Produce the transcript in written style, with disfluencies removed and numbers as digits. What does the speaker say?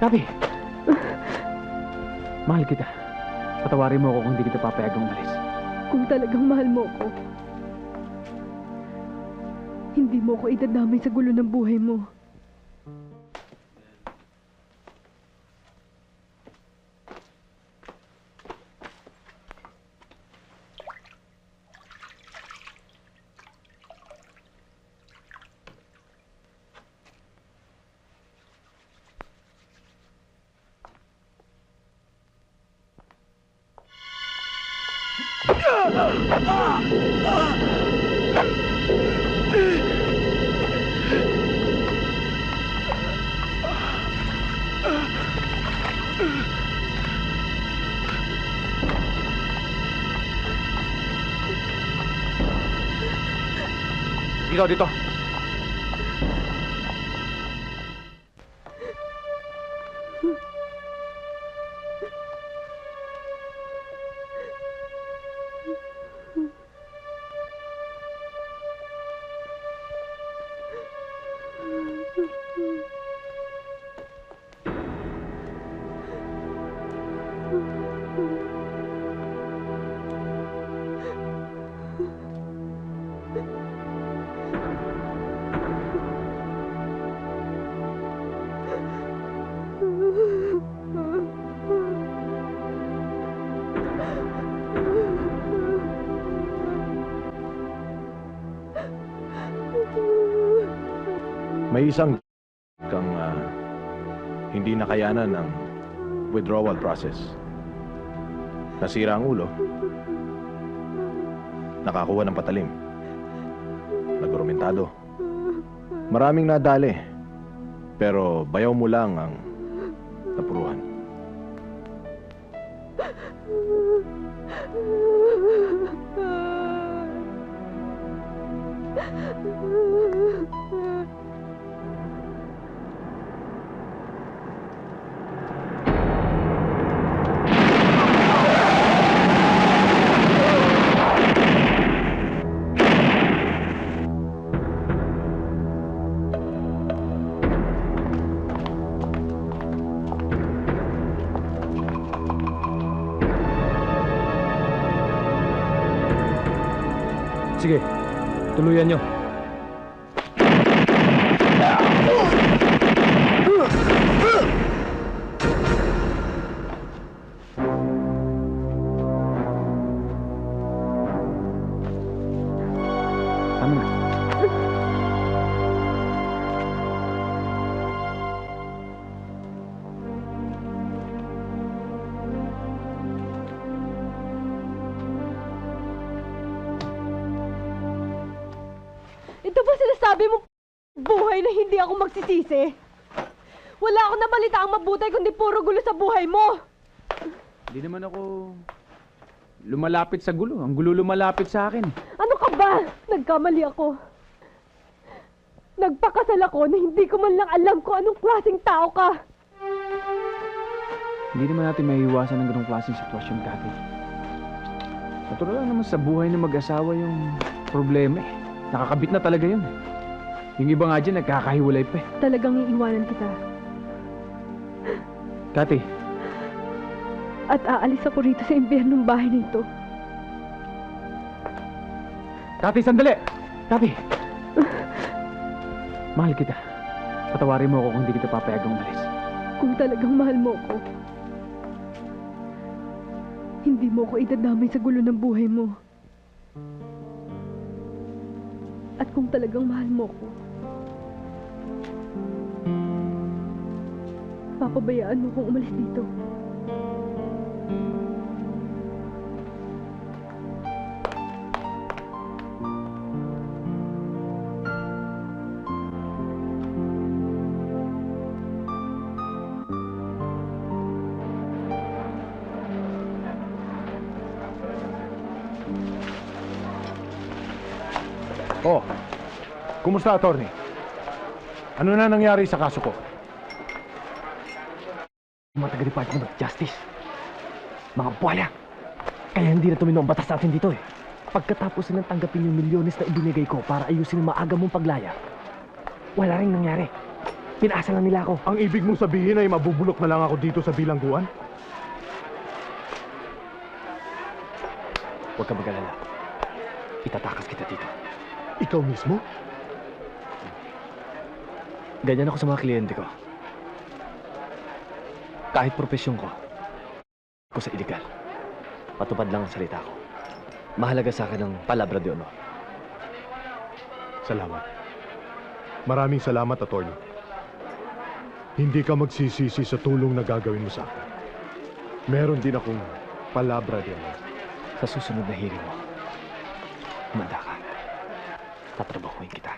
Kathy! Mahal kita. Patawarin mo ako kung hindi kita papayagang umalis. Kung talagang mahal mo ko, hindi mo ko idadamay sa gulo ng buhay mo. Dito. May isang kang hindi nakayanan ng withdrawal process. Nasira ang ulo. Nakakuha ng patalim. Nagurumentado. Maraming nadali. Pero bayaw mo lang ang napuruhan. Sige, tuluyan nyo. Tama na. Ito ba sinasabi mo buhay na hindi ako magsisisi? Wala akong nabalita ang mabuti kundi puro gulo sa buhay mo. Hindi naman ako lumalapit sa gulo. Ang gulo lumalapit sa akin. Ano ka ba? Nagkamali ako. Nagpakasal ako na hindi ko man lang alam kung anong klaseng tao ka. Hindi naman natin maiiwasan ng ganong klaseng sitwasyon, Kathy. Natural lang naman sa buhay ng mag-asawa yung problema eh. Nakakabit na talaga yun. Yung iba nga dyan, nagkakahiwalay pa eh. Talagang iiwanan kita. Kathy, At aalis ako rito sa impyernong bahay na ito. Kathy, sandali! Kathy! Mahal kita. Patawarin mo ako kung hindi kita papayagang umalis. Kung talagang mahal mo ko, hindi mo ko idadamay sa gulo ng buhay mo. At kung talagang mahal mo ko, papabayaan mo kong umalis dito. Oh, kumusta, attorney? Ano na nangyari sa kaso ko? Mga taga-Department of Justice. Mga buwala. Kaya hindi na tumino ang batas natin dito eh. Pagkatapos silang tanggapin yung milyones na ibinigay ko para ayusin ang maaga mong paglaya, wala rin nangyari. Pinaasa lang nila ako. Ang ibig mong sabihin ay mabubulok na lang ako dito sa bilangguan? Huwag ka mag-alala. Itatakas kita dito. Ikaw mismo? Ganyan ako sa mga kliyente ko. Kahit propesyon ko sa illegal. Patupad lang ang salita ko. Mahalaga sa akin ang palabra de honor. Salamat. Maraming salamat, attorney. Hindi ka magsisisi sa tulong na gagawin mo sa akin. Meron din akong palabra din. Sa susunod na hearing mo, humanda ka. Tatrabahuin kita.